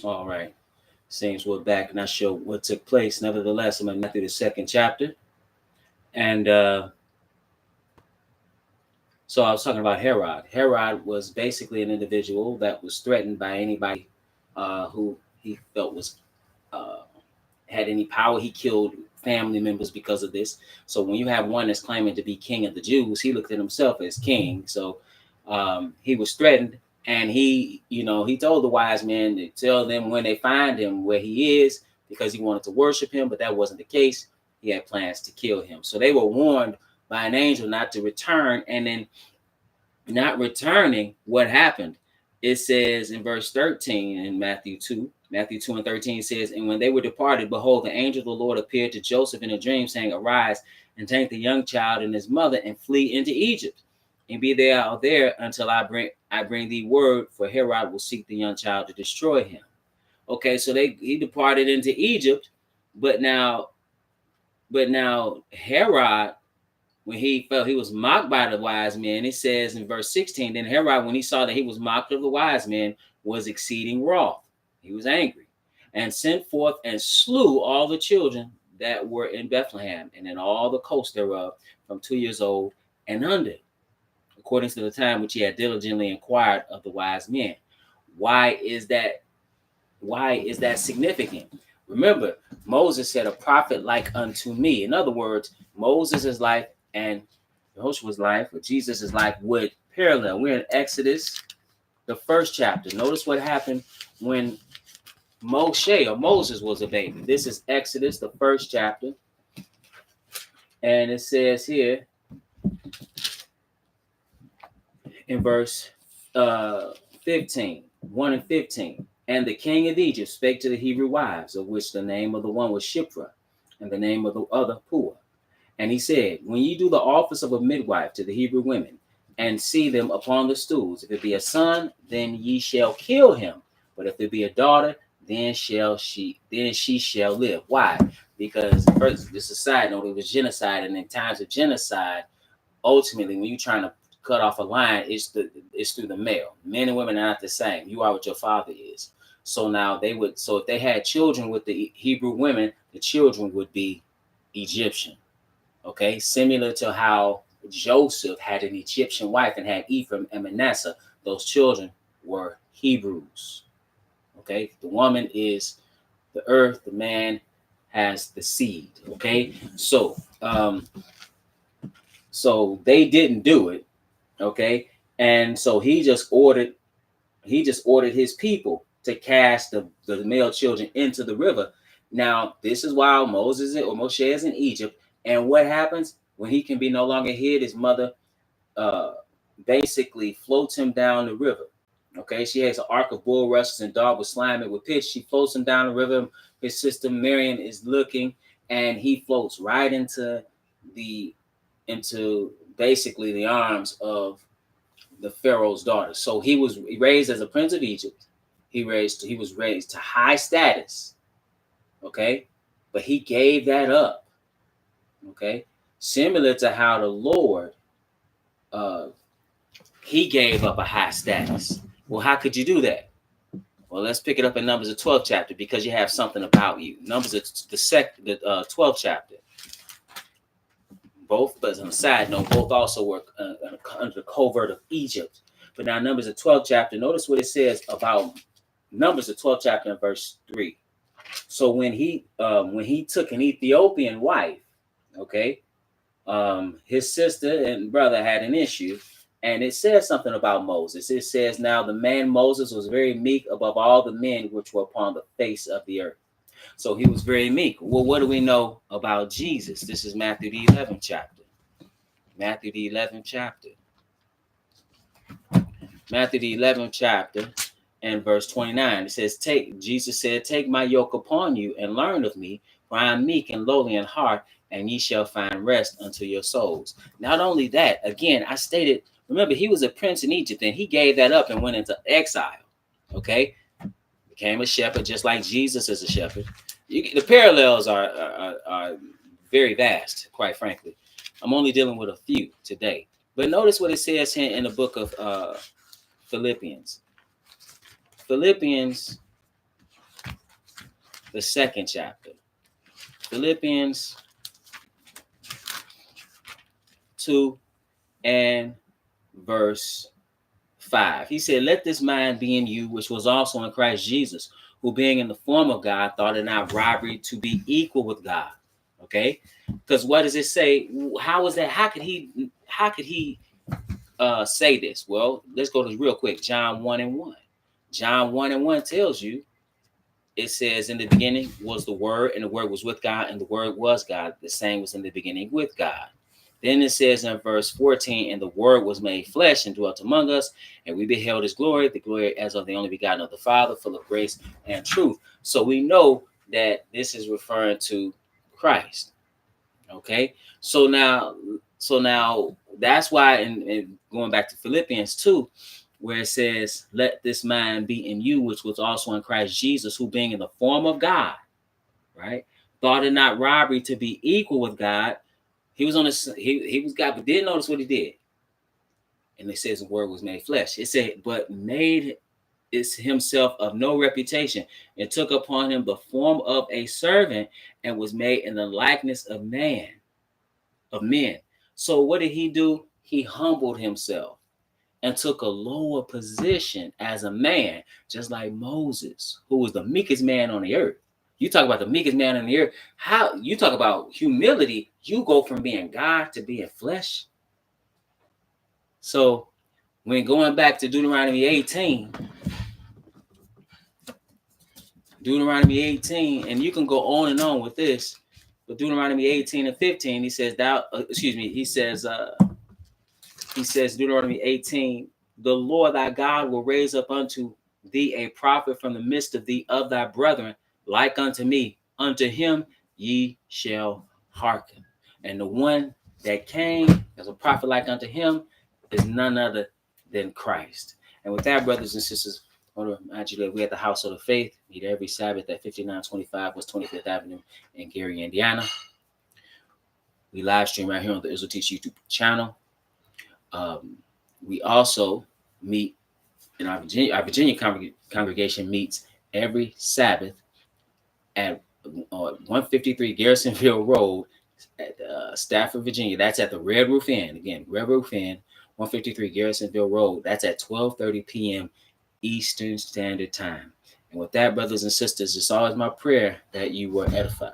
All right. Seems we're back, not sure what took place. Nevertheless, I'm in Matthew the second chapter, and so I was talking about Herod. Herod was basically an individual that was threatened by anybody who he felt was uh, had any power. He killed family members because of this. So when you have one that's claiming to be king of the Jews, he looked at himself as king. So he was threatened, and he told the wise men to tell them when they find him where he is, because he wanted to worship him, but that wasn't the case. He had plans to kill him. So they were warned by an angel not to return, and then not returning, what happened? It says in verse 13 in Matthew 2 and 13 says, and when they were departed, behold, the angel of the Lord appeared to Joseph in a dream, saying, arise and take the young child and his mother and flee into Egypt, and be there out there until I bring thee word, for Herod will seek the young child to destroy him. Okay, so he departed into Egypt, but now Herod, when he felt he was mocked by the wise men, it says in verse 16, then Herod, when he saw that he was mocked of the wise men, was exceeding wroth. He was angry, and sent forth and slew all the children that were in Bethlehem and in all the coast thereof, from 2 years old and under, according to the time which he had diligently inquired of the wise men. Why is that? Why is that significant? Remember, Moses said, a prophet like unto me. In other words, Moses' life and Joshua's life, or Jesus' life, would parallel. We're in Exodus, the first chapter. Notice what happened when Moses was a baby. This is Exodus, the first chapter. And it says here in verse 15, 1 and 15. And the king of Egypt spake to the Hebrew wives, of which the name of the one was Shiphrah, and the name of the other Puah. And he said, when ye do the office of a midwife to the Hebrew women, and see them upon the stools, if it be a son, then ye shall kill him. But if it be a daughter, then she shall live. Why? Because first, this is a side note, it was genocide, and in times of genocide, ultimately, when you're trying to cut off a line, it's through the male. Men and women are not the same. You are what your father is. So now if they had children with the Hebrew women, the children would be Egyptian. Okay, similar to how Joseph had an Egyptian wife and had Ephraim and Manasseh. Those children were Hebrews. Okay, the woman is the earth, the man has the seed. Okay, so they didn't do it. Okay, and so he just ordered his people to cast the male children into the river. Now, this is while Moshe is in Egypt. And what happens when he can be no longer hid? His mother basically floats him down the river. Okay, she has an ark of bulrushes and daub with slime and with pitch. She floats him down the river. His sister Miriam is looking, and he floats right into basically the arms of the Pharaoh's daughter. So he was raised as a prince of Egypt. He was raised to high status. Okay, but he gave that up. Okay, similar to how the Lord, he gave up a high status. Well, how could you do that? Well, let's pick it up in Numbers, the 12th chapter, because you have something about you. Numbers, the 12th chapter. Both, but on a side note, both also were under the covert of Egypt. But now Numbers, the 12th chapter, notice what it says about Numbers, the 12th chapter, in verse 3. So when he took an Ethiopian wife, okay, his sister and brother had an issue, and it says something about Moses. It says, now the man Moses was very meek above all the men which were upon the face of the earth. So he was very meek. Well, what do we know about Jesus? This is Matthew the 11th chapter. Matthew the 11th chapter. Matthew the 11th chapter and verse 29. It says, Jesus said, take my yoke upon you and learn of me, for I am meek and lowly in heart, and ye shall find rest unto your souls. Not only that, again, I stated, remember, he was a prince in Egypt, and he gave that up and went into exile. Okay? Became a shepherd, just like Jesus is a shepherd. The parallels are very vast, quite frankly. I'm only dealing with a few today. But notice what it says here in the book of Philippians. Philippians the 2nd chapter. Philippians 2 and verse 5. He said, let this mind be in you, which was also in Christ Jesus, who being in the form of God, thought it not robbery to be equal with God. Okay? Because what does it say? How is that? How could he say this? Well, let's go to real quick. John 1 and 1. John 1 and 1 tells you, it says, in the beginning was the Word, and the Word was with God, and the Word was God. The same was in the beginning with God. Then it says in verse 14, and the Word was made flesh and dwelt among us, and we beheld his glory, the glory as of the only begotten of the Father, full of grace and truth. So we know that this is referring to Christ. Okay, so now that's why, and going back to Philippians 2, where it says, let this mind be in you, which was also in Christ Jesus, who being in the form of God, right, thought it not robbery to be equal with God. He was on this, he was God, but didn't notice what he did. And it says the Word was made flesh. It said, but made is himself of no reputation, and took upon him the form of a servant, and was made in the likeness of men. So what did he do? He humbled himself and took a lower position as a man, just like Moses, who was the meekest man on the earth. You talk about the meekest man on the earth. How you talk about humility, you go from being God to being flesh. So when going back to Deuteronomy 18, and you can go on and on with this, but Deuteronomy 18 and 15, he says, he says, Deuteronomy 18, the Lord thy God will raise up unto thee a prophet from the midst of thee of thy brethren, like unto me. Unto him ye shall hearken. And the one that came as a prophet like unto him is none other than Christ. And with that, brothers and sisters, I want to remind you that we at the Household of Faith meet every Sabbath at 5925 West 25th Avenue in Gary, Indiana. We live stream right here on the Israel Teach YouTube channel. We also meet in our Virginia congregation meets every Sabbath at 153 Garrisonville Road at Stafford, Virginia. That's at the Red Roof Inn. Again, Red Roof Inn, 153 Garrisonville Road. That's at 12:30 p.m. Eastern Standard Time. And with that, brothers and sisters, it's always my prayer that you were edified.